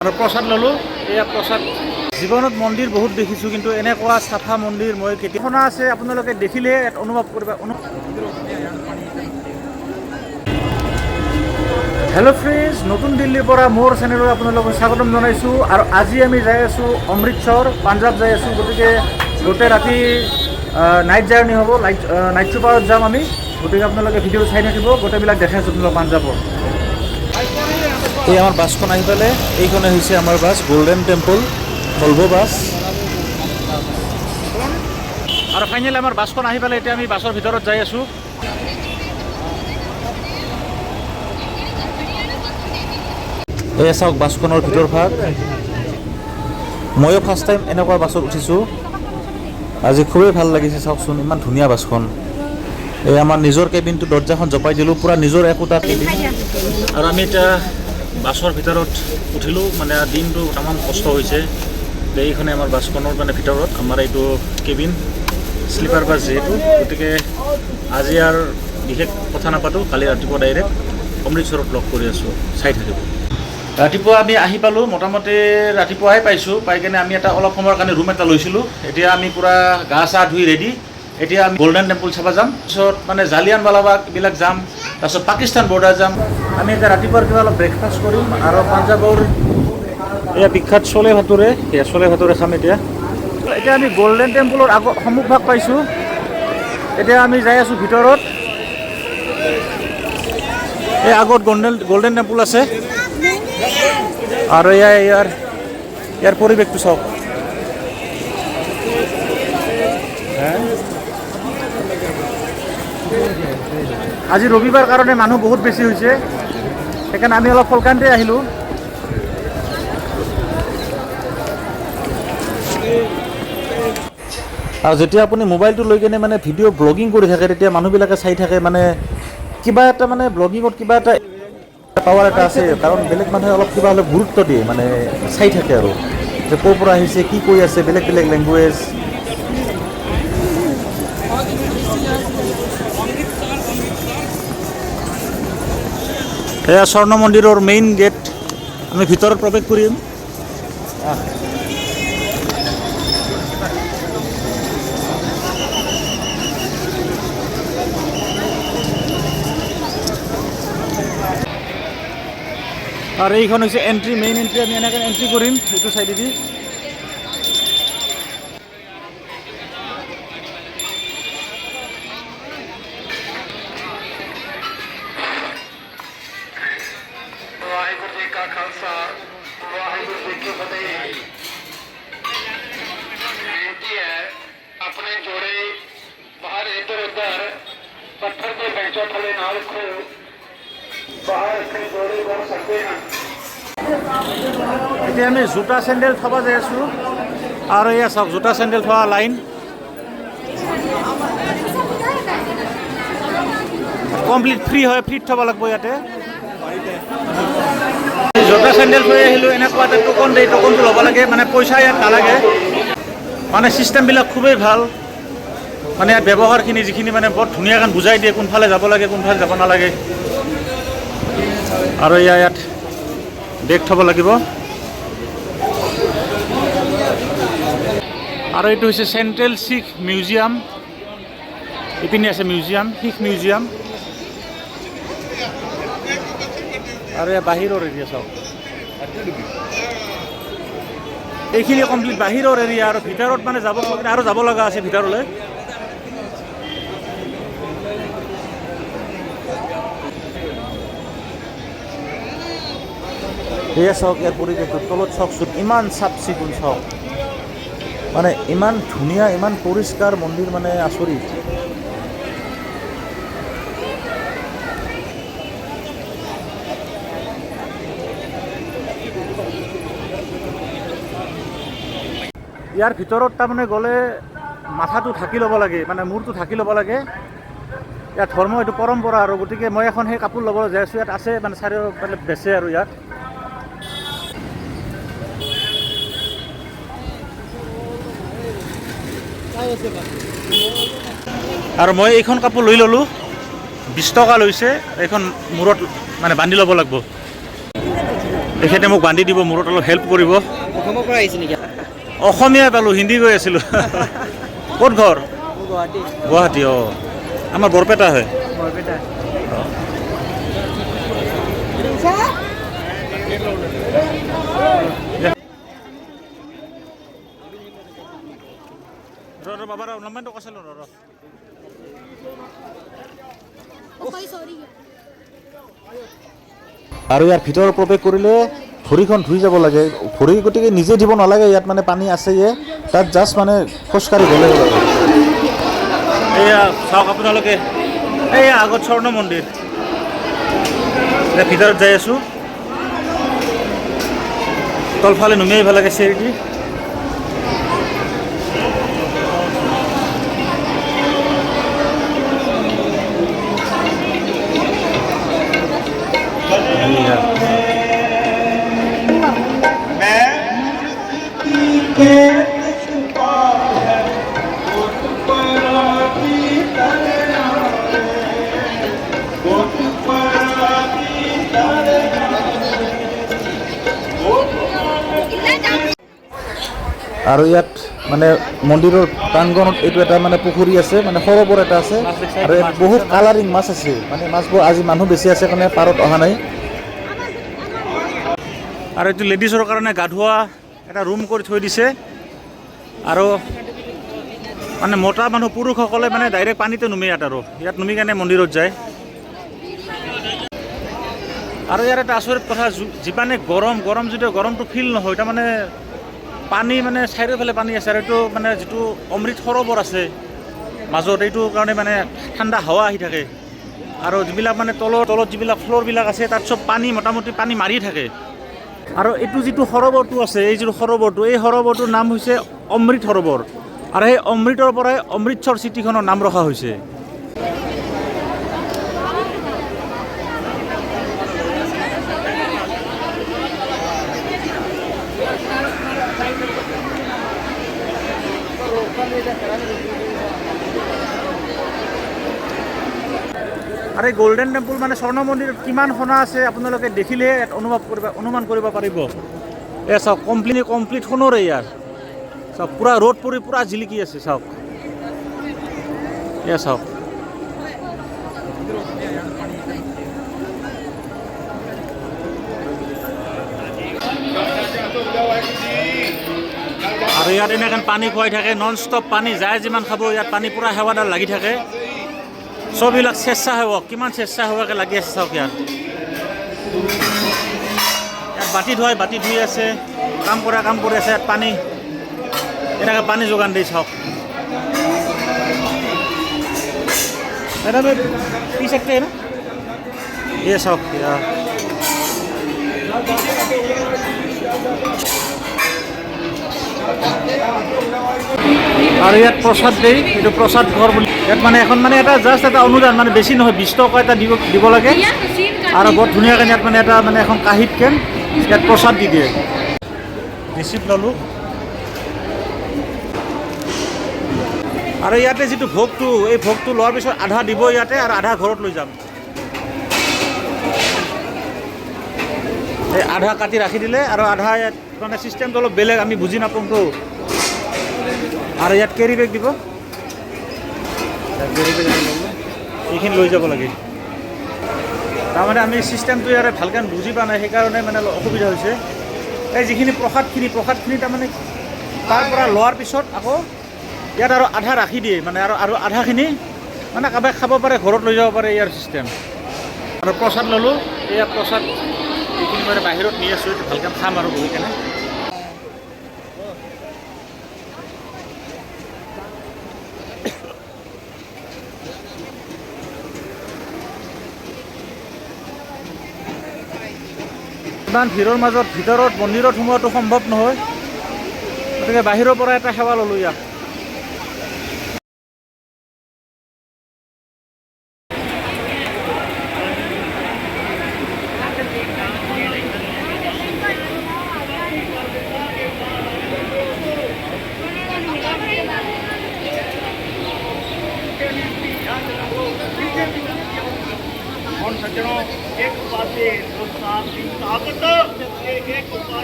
আৰু প্ৰসাদ ল'লোঁ। এয়া প্ৰসাদ। জীৱনত মন্দিৰ বহুত দেখিছোঁ, কিন্তু এনেকুৱা চাফা মন্দিৰ মই কেতিয়াবা আছে। আপোনালোকে দেখিলে অনুভৱ কৰিব। হেল্ল' ফ্ৰেণ্ডছ, নতুন দিল্লীৰ পৰা মোৰ চেনেলত আপোনালোকক স্বাগতম জনাইছোঁ। আৰু আজি আমি যাই আছোঁ অমৃতসৰ, পাঞ্জাৱ যাই আছোঁ। গতিকে গোটেই ৰাতি নাইট জাৰ্ণি হ'ব, নাইট চুপাৰত যাম আমি। গতিকে আপোনালোকে ভিডিঅ' চাই থাকিব, গোটেইবিলাক দেখাই আছোঁ আপোনালোক পাঞ্জাৱৰ। এই আমাৰ বাছখন আহি পালে, এইখনে হৈছে আমাৰ bus, golden temple Volvo bus. আৰু ফাইনেলি আমাৰ বাছখন আহি পালে, এতিয়া আমি বাছৰ ভিতৰত যাই আছোঁ। এয়া চাওক বাছখনৰ ভিতৰ ভাগ। ময়ো ফাৰ্ষ্ট টাইম এনেকুৱা বাছত উঠিছোঁ। আজি খুবেই ভাল লাগিছে, চাওকচোন ইমান ধুনীয়া বাছখন। এই আমাৰ নিজৰ কেবিনটো দৰ্জাখন জপাই দিলোঁ, পূৰা নিজৰ একোটা কেবিন। আৰু আমি এতিয়া বাছৰ ভিতৰত উঠিলোঁ। মানে দিনটো তামাম কষ্ট হৈছে। এইখনে আমাৰ বাছখনৰ মানে ভিতৰত আমাৰ এইটো কেবিন, শ্লিপাৰ বাছ যিহেতু। গতিকে আজি আৰু বিশেষ কথা নাপাতোঁ, কালি ৰাতিপুৱা ডাইৰেক্ট অমৃতসৰত লগ কৰি আছোঁ, চাই থাকিব। ৰাতিপুৱা আমি আহি পালোঁ, মোটামুটি ৰাতিপুৱাই পাইছোঁ। পাই কিনে আমি অলপ সময়ৰ কাৰণে ৰুম এটা লৈছিলোঁ। এতিয়া আমি পূৰা গা চা ধুই ৰেডি। এতিয়া আমি গল্ডেন টেম্পল চাব যাম। তাৰপিছত মানে জালিয়ানৱালাবাগ এইবিলাক যাম। তাৰপিছত পাকিস্তান বৰ্ডাৰ যাম। আমি এতিয়া ৰাতিপুৱাৰ কিবা অলপ ব্ৰেকফাষ্ট কৰিম। আৰু পাঞ্জাৱৰ এয়া বিখ্যাত চলে ভাটুৰে, এয়া চলে ভাটুৰে খাম এতিয়া। এতিয়া আমি গল্ডেন টেম্পলৰ সন্মুখভাগ পাইছোঁ। এতিয়া আমি যাই আছোঁ ভিতৰত। এই আগত গল্ডেন টেম্পল আছে। আৰু ইয়াৰ পৰিৱেশটো চাওক। আজি ৰবিবাৰ কাৰণে মানুহ বহুত বেছি হৈছে, সেইকাৰণে আমি অলপ সোনকালতে আহিলোঁ। আৰু যেতিয়া আপুনি মোবাইলটো লৈ কিনে মানে ভিডিঅ' ব্লগিং কৰি থাকে, তেতিয়া মানুহবিলাকে চাই থাকে। মানে কিবা এটা মানে ব্লগিঙত কিবা এটা পাৱাৰ এটা আছে, কাৰণ বেলেগ মানুহে অলপ কিবা অলপ গুৰুত্ব দিয়ে, মানে চাই থাকে আৰু যে ক'ৰ পৰা আহিছে, কি কৈ আছে, বেলেগ বেলেগ লেংগুৱেজ। এয়া স্বৰ্ণ মন্দিৰৰ মেইন গেট। আমি ভিতৰত প্ৰৱেশ কৰিম। আৰু এইখন হৈছে এণ্ট্ৰি, মেইন এণ্ট্ৰি। আমি এনেকৈ এণ্ট্ৰি কৰিম এইটো চাইডেদি। अपने जोड़े बाहर इधर उधर पत्थर के बेंचों थले ना रखो, बाहर अपने जोड़े बन सकते हैं। এতিয়া আমি জোতা চেণ্ডেল থ'ব যাই আছোঁ। আৰু এয়া চাওক জোতা চেণ্ডেল থোৱা লাইন। কমপ্লিট ফ্ৰী হয়, ফ্ৰীত থ'ব লাগিব ইয়াতে। জোতা চেণ্ডেল থৈ আহিলোঁ। এনেকুৱা এটা ট'কন দিয়ে, ট'কনটো ল'ব লাগে, মানে পইচা ইয়াত নালাগে। মানে ছিষ্টেমবিলাক খুবেই ভাল। মানে ইয়াত ব্যৱহাৰখিনি যিখিনি মানে বৰ ধুনীয়াকৈ বুজাই দিয়ে, কোনফালে যাব লাগে, কোনফালে যাব নালাগে। আৰু ইয়াত বেগ থ'ব লাগিব। আৰু এইটো হৈছে চেণ্ট্ৰেল শিখ মিউজিয়াম। ইপিনে আছে মিউজিয়াম, শিখ মিউজিয়াম। আৰু এয়া বাহিৰৰ এৰিয়া চাওক। এইখিনি কমপ্লিট বাহিৰৰ এৰিয়া। আৰু ভিতৰত মানে আৰু যাব লগা আছে ভিতৰলৈ। এয়া চাওক ইয়াৰ পৰিৱেশটো, তলত চাওকচোন ইমান চাফ চিকুণ। চাওক মানে ইমান ধুনীয়া, ইমান পৰিষ্কাৰ মন্দিৰ, মানে আচৰিত। ইয়াৰ ভিতৰত তাৰমানে গ'লে মাথাটো ঢাকি ল'ব লাগে, মানে মূৰটো ঢাকি ল'ব লাগে। ইয়াত ধৰ্ম, এইটো পৰম্পৰা। আৰু গতিকে মই এখন সেই কাপোৰ ল'বলৈ যাই আছোঁ। ইয়াত আছে মানে চাৰিওফালে বেচে আৰু ইয়াত। আৰু মই এইখন কাপোৰ লৈ ল'লোঁ, 20 টকা লৈছে। এইখন মূৰত মানে বান্ধি ল'ব লাগিব। তেখেতে মোক বান্ধি দিব, মূৰত অলপ হেল্প কৰিব। অসমৰ পৰা আহিছে নেকি? অসমীয়া পালোঁ, হিন্দী কৈ আছিলোঁ। ক'ত ঘৰ? গুৱাহাটী। গুৱাহাটী, অঁ। আমাৰ বৰপেটা হয়। বৰপেটা। বাবা নম্বৰটো কৈছিলো ৰ। আৰু ইয়াৰ ভিতৰত প্ৰৱেশ কৰিলে ভৰিখন ধুই যাব লাগে। ভৰি গতিকে নিজে দিব নালাগে, ইয়াত মানে পানী আছেয়ে, তাত জাষ্ট মানে খোজকাঢ়ি গ'লে হ'ল। এয়া চাওক আপোনালোকে, এইয়া আগত স্বৰ্ণ মন্দিৰ। এতিয়া ভিতৰত যাই আছোঁ, তলফালে নুমি আহিব লাগে চেৰিটি। আৰু ইয়াত মানে মন্দিৰৰ প্ৰাংগণত এইটো এটা মানে পুখুৰী আছে, মানে সৰোবৰ এটা আছে, আৰু ইয়াত বহুত কালাৰিং মাছ আছে। মানে মাছবোৰ আজি মানুহ বেছি আছে কাৰণে পাৰত অহা নাই। আৰু এইটো লেডিছৰ কাৰণে গা ধোৱা এটা ৰুম কৰি থৈ দিছে। আৰু মানে মতা মানুহ পুৰুষসকলে মানে ডাইৰেক্ট পানীতে নুমে ইয়াত, আৰু ইয়াত নুমি কেনে মন্দিৰত যায়। আৰু ইয়াৰ এটা আচৰিত কথা, যিমানে গৰম যদিও গৰমটো ফিল নহয়, তাৰমানে পানী মানে চাৰিওফালে পানী আছে। আৰু এইটো মানে যিটো অমৃত সৰোবৰ আছে মাজত, এইটো কাৰণে মানে ঠাণ্ডা হাৱা আহি থাকে। আৰু যিবিলাক মানে তলত যিবিলাক ফ্ল'ৰবিলাক আছে, তাত চব পানী মোটামুটি পানী মাৰি থাকে। আৰু এইটো যিটো সৰোবৰটো আছে, এই যিটো সৰোবৰটো, এই সৰোবৰটোৰ নাম হৈছে অমৃত সৰোবৰ। আৰু সেই অমৃতৰ পৰাই অমৃতসৰ চিটিখনৰ নাম ৰখা হৈছে। আৰু এই গল্ডেন টেম্পুল মানে স্বৰ্ণ মন্দিৰত কিমান সোণা আছে আপোনালোকে দেখিলে অনুমান কৰিব পাৰিব। এয়া চাওক, কমপ্লিট সোণৰে ইয়াৰ। চাওক, পূৰা ৰ'দ পৰি পূৰা জিলিকি আছে, চাওক। এয়া চাওক, আৰু ইয়াত এনেকৈ পানী খুৱাই থাকে, নন ষ্টপ পানী, যায় যিমান খাব ইয়াত পানী পূৰা সেৱাদাৰ লাগি থাকে। চববিলাক স্বেচ্ছাসেৱক, কিমান স্বেচ্ছাসেৱকে লাগি আছে চাওক। ইয়াত বাতি ধুই আছে, কাম কৰি আছে। ইয়াত পানী এনেকৈ পানী যোগান দি চাওক। এটা পি सकते हैं ना, ये চাওক। আৰু ইয়াত প্ৰসাদ দেই, এইটো প্ৰসাদ ঘৰ বুলি। ইয়াত মানে এখন মানে এটা জাষ্ট এটা অনুদান, মানে বেছি নহয়, 20 টকা এটা দিব লাগে। আৰু বৰ ধুনীয়াকৈ ইয়াত মানে এটা মানে এখন কাঁহীত কেন ইয়াত প্ৰসাদ দি দিয়ে। ৰিচিপ্ট ল'লোঁ। আৰু ইয়াতে যিটো ভোগটো, এই ভোগটো লোৱাৰ পিছত আধা দিব ইয়াতে, আৰু আধা ঘৰত লৈ যাম। এই আধা কাটি ৰাখি দিলে, আৰু আধা ইয়াত মানে ছিষ্টেমটো অলপ বেলেগ, আমি বুজি নাপাওঁতো। আৰু ইয়াত কেৰি বেগ দিব, এইখিনি লৈ যাব লাগে। তাৰমানে আমি ছিষ্টেমটো ইয়াৰে ভালকৈ বুজি পোৱা নাই, সেইকাৰণে মানে অলপ অসুবিধা হৈছে। এই যিখিনি প্ৰসাদখিনি তাৰমানে তাৰ পৰা লোৱাৰ পিছত আকৌ ইয়াত আৰু আধা ৰাখি দিয়ে, মানে আৰু আধাখিনি মানে কাৰোবাক খাব পাৰে, ঘৰত লৈ যাব পাৰে, ইয়াৰ ছিষ্টেম। আৰু প্ৰসাদ ল'লোঁ, এয়া প্ৰসাদ এইখিনি মানে বাহিৰত নি আছোঁ, ভালকৈ খাম আৰু বহি কেনে। ইমান ভিৰৰ মাজত ভিতৰত মন্দিৰত সোমোৱাটো সম্ভৱ নহয়, গতিকে বাহিৰৰ পৰা এটা সেৱা ল'লোঁ ইয়াক। सज्जनों, एक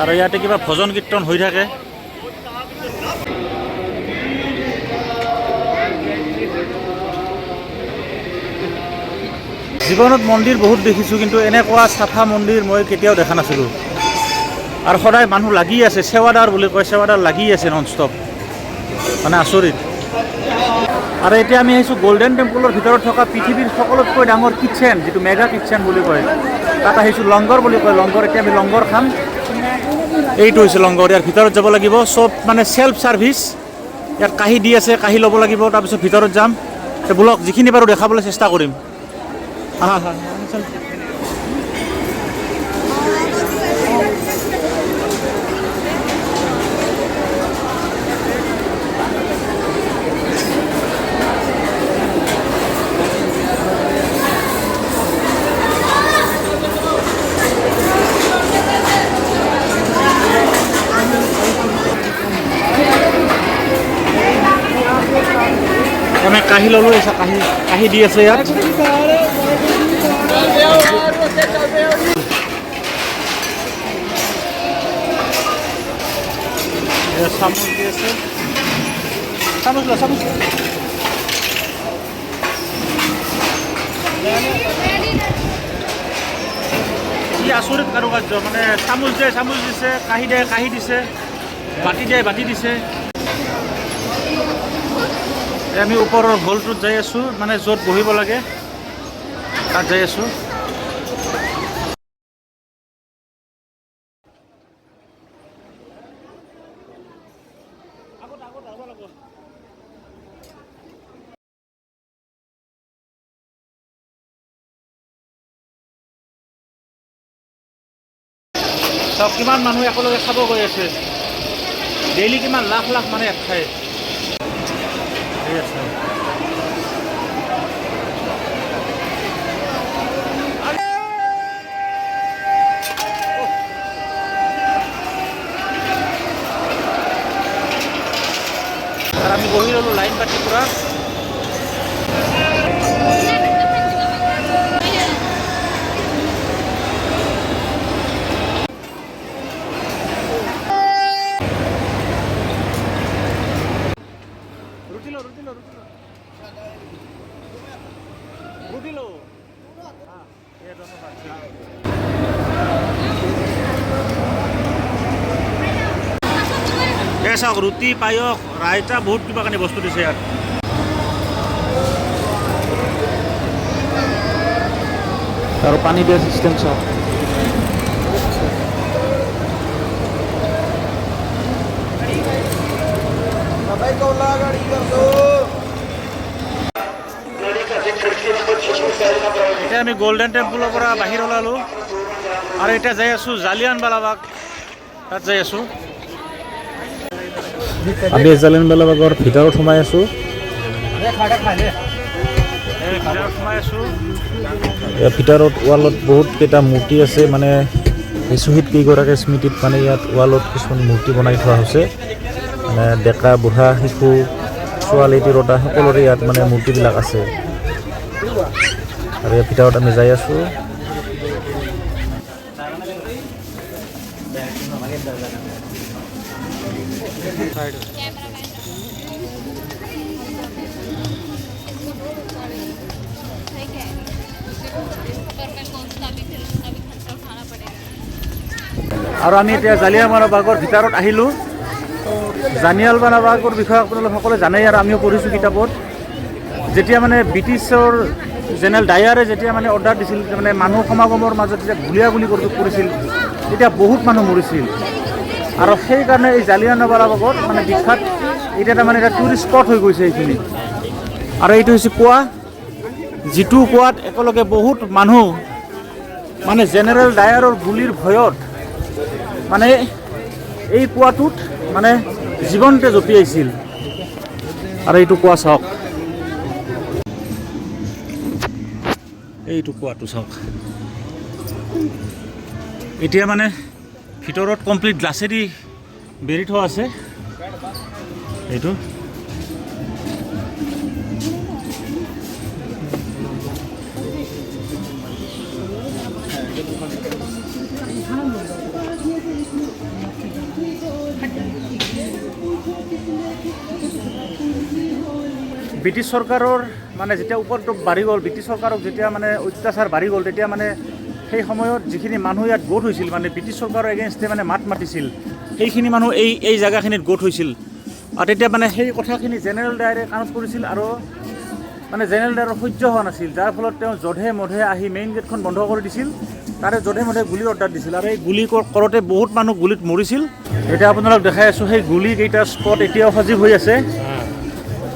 আৰু ইয়াতে কিবা ভজন কীৰ্তন হৈ থাকে। জীৱনত মন্দিৰ বহুত দেখিছোঁ, কিন্তু এনেকুৱা চাফা মন্দিৰ মই কেতিয়াও দেখা নাছিলোঁ। আৰু সদায় মানুহ লাগি আছে, সেৱাদাৰ বুলি কয়, সেৱাদাৰ লাগি আছে নন ষ্টপ, মানে আচৰিত। আৰু এতিয়া আমি আহিছোঁ গল্ডেন টেম্পলৰ ভিতৰত থকা পৃথিৱীৰ সকলোতকৈ ডাঙৰ কিটচেন, যিটো মেগা কিটচেন বুলি কয়, তাত আহিছোঁ। লংগৰ বুলি কয়, লংগৰ। এতিয়া আমি লংগৰ খাম। এইটো হৈছে লংগৰ, ইয়াৰ ভিতৰত যাব লাগিব। চব মানে চেল্ফ ছাৰ্ভিচ। ইয়াত কাঁহী দি আছে, কাঁহী ল'ব লাগিব, তাৰপিছত ভিতৰত যাম। বোলক যিখিনি পাৰোঁ দেখাবলৈ চেষ্টা কৰিম। আমি কাঁহী ল'লোঁ, কাঁহী দি আছে ইয়াত। চামুচ দি আছে, চামুচ ল, চামুচ। কি আচৰিত কাৰুকাৰ্য, মানে চামুচ দিয়ে, চামুচ দিছে, কাঁহী দিয়ে, কাঁহী দিছে, বাতি দিয়ে, বাতি দিছে। আমি ওপৰৰ হলটোত যাই আছোঁ, মানে য'ত বহিব লাগে তাত যাই আছোঁ। চাওক কিমান মানুহ একেলগে খাব গৈ আছে। ডেইলি কিমান লাখ লাখ মানুহ এক খায়। আর আমি বহি রইলো লাইন পাতি পুরা। চাওক ৰুটি, পায়স, ৰাইতা, বহুত কিবা কানি বস্তু দিছে ইয়াত। আৰু পানী দিয়া চিষ্টেম চাওক। এতিয়া আমি গল্ডেন টেম্পলৰ পৰা বাহিৰ ওলালোঁ আৰু এতিয়া যাই আছোঁ জালিয়ানৱালাবাগ, তাত যাই আছোঁ। আমি জালিয়ানৱালাবাগৰ ভিতৰত সোমাই আছোঁ। ভিতৰত ৱালত বহুত কেইটা মূৰ্তি আছে, মানে শ্বহীদ কেইগৰাকীৰ স্মৃতিত মানে ইয়াত ৱালত কিছুমান মূৰ্তি বনাই থোৱা হৈছে। মানে ডেকা বুঢ়া, শিশু, ছোৱালী, তিৰোতা সকলোৰে ইয়াত মানে মূৰ্তিবিলাক আছে। আৰু ইয়াৰ ভিতৰত আমি যাই আছোঁ। আৰু আমি এতিয়া জালিয়ানৱালাবাগৰ ভিতৰত আহিলোঁ। জালিয়ানৱালাবাগৰ বিষয়ে আপোনালোকে সকলোৱে জানেই আৰু আমিও পঢ়িছোঁ কিতাপত। যেতিয়া মানে ব্ৰিটিছৰ জেনেৰেল ডায়াৰে যেতিয়া মানে অৰ্ডাৰ দিছিল, মানে মানুহ সমাগমৰ মাজত যেতিয়া গুলীয়াগুলি কৰিছিল, তেতিয়া বহুত মানুহ মৰিছিল। আৰু সেইকাৰণে এই জালিয়ানৱালাবাগত মানে বিখ্যাত, এতিয়া তাৰমানে এটা টুৰিষ্ট স্পট হৈ গৈছে এইখিনি। আৰু এইটো হৈছে কুঁৱা, যিটো কুঁৱাত একেলগে বহুত মানুহ মানে জেনেৰেল ডায়াৰৰ গুলিৰ ভয়ত মানে এই কুঁৱাটোত মানে জীৱনতে জঁপিয়াইছিল। আৰু এইটো কুঁৱা চাওক, এইটো কুঁৱাটো চাওক। এতিয়া মানে ভিতৰত কমপ্লিট গ্লাছেদি বেৰি থোৱা আছে। এইটো ব্ৰিটিছ চৰকাৰৰ মানে যেতিয়া উপদ্ৰৱ বাঢ়ি গ'ল, ব্ৰিটিছ চৰকাৰক যেতিয়া মানে অত্যাচাৰ বাঢ়ি গ'ল, তেতিয়া মানে সেই সময়ত যিখিনি মানুহ ইয়াত গোট হৈছিল, মানে ব্ৰিটিছ চৰকাৰৰ এগেইনষ্টে মানে মাত মাতিছিল, সেইখিনি মানুহ এই জেগাখিনিত গোট হৈছিল। আৰু তেতিয়া মানে সেই কথাখিনি জেনেৰেল ডায়াৰে কাণত কৰিছিল, আৰু মানে জেনেৰেল ডায়াৰৰ সহ্য হোৱা নাছিল, যাৰ ফলত তেওঁ জধে মধে আহি মেইন গেটখন বন্ধ কৰি দিছিল। তাৰে জধে মধে গুলিৰ অৰ্ডাৰ দিছিল, আৰু এই গুলি কৰোঁতে বহুত মানুহ গুলিত মৰিছিল। এতিয়া আপোনালোক দেখাই আছোঁ সেই গুলিকেইটা স্পট এতিয়াও সজীৱ হৈ আছে,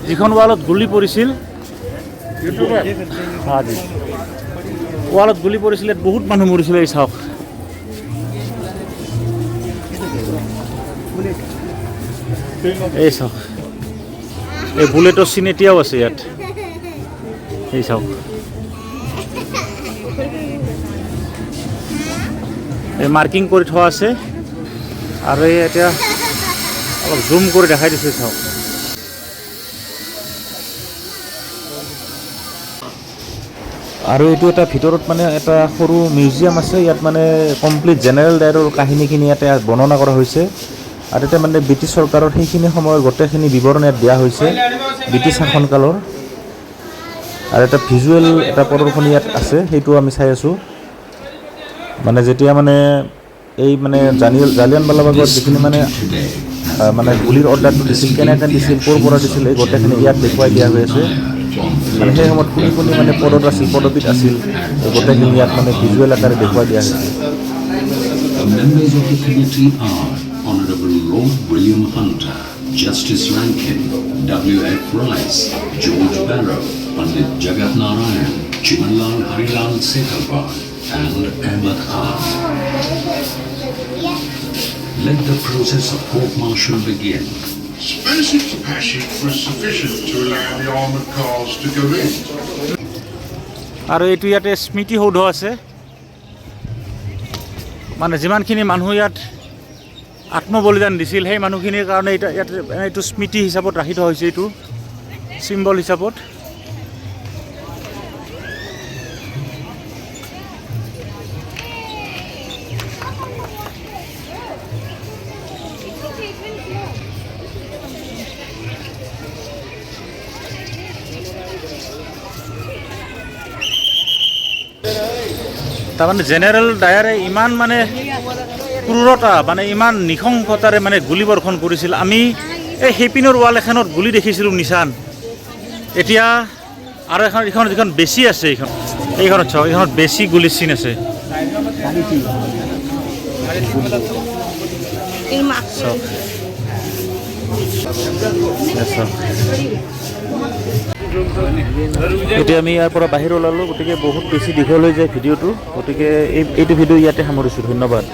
যিখন ৱালত গুলি পৰিছিল। ৱালত গুলি পৰিছিল, ইয়াত বহুত মানুহ মৰিছিলে। এই চাওক, এই চাওক, এই বুলেটৰ চিন এতিয়াও আছে ইয়াত। এই চাওক, এই মাৰ্কিং কৰি থোৱা আছে, আৰু এই এতিয়া অলপ জুম কৰি দেখাই দিছোঁ। চাওক, আৰু এইটো এটা ভিতৰত মানে এটা সৰু মিউজিয়াম আছে। ইয়াত মানে কমপ্লিট জেনেৰেল ডায়াৰৰ কাহিনীখিনি ইয়াতে বৰ্ণনা কৰা হৈছে, আৰু এতিয়া মানে ব্ৰিটিছ চৰকাৰৰ সেইখিনি সময়ৰ গোটেইখিনি বিৱৰণ ইয়াত দিয়া হৈছে, ব্ৰিটিছ শাসনকালৰ। আৰু এটা ভিজুৱেল এটা প্ৰদৰ্শনী ইয়াত আছে, সেইটো আমি চাই আছোঁ। মানে যেতিয়া মানে এই মানে জালিয়ানৱালাবাগত যিখিনি মানে গুলিৰ অৰ্ডাৰটো দিছিল, কেনেকৈ দিছিল, ক'ৰ পৰা দিছিল, এই গোটেইখিনি ইয়াত দেখুৱাই দিয়া হৈ আছে। মানে সেই সময়ত কোন কোন মানে পদবীত আছিল, এই গোটেইখিনি ইয়াত মানে ভিজুৱেল আকাৰে দেখুৱাই দিয়া হৈছে। Members of the committee are Honorable Lord William Hunter, Justice Rankin, W.F. Rice, George Barrow, Pandit Jagat Narayan, Chimanlal Harilal Sekharwal, and Ahmad Khan. Let the process of court-martial begin. Space in the passage was sufficient to allow the armoured cars to go in. আৰু এইটো ইয়াতে স্মৃতি সৌধ আছে, মানে যিমানখিনি মানুহ ইয়াত আত্মবলিদান দিছিল, সেই মানুহখিনিৰ কাৰণে ইয়াতে এইটো স্মৃতি হিচাপত ৰাখি থোৱা হৈছে, এইটো চিম্বল হিচাপত। তাৰমানে জেনেৰেল ডায়াৰে ইমান মানে ক্ৰূৰতা, মানে ইমান নৃশংসতাৰে মানে গুলীবৰ্ষণ কৰিছিল। আমি এই হেপিনৰ ৱাল এখনত গুলি দেখিছিলোঁ নিচান, এতিয়া আৰু এইখন যিখন বেছি আছে, এইখনত চাওক, এইখনত বেছি গুলিৰ চিন আছে। এতিয়া আমি ইয়াৰ পৰা বাহিৰ ওলালোঁ, গতিকে বহুত বেছি দীঘল হৈ যায় ভিডিঅ'টো, গতিকে এইটো ভিডিঅ' ইয়াতে সামৰিছোঁ। ধন্যবাদ।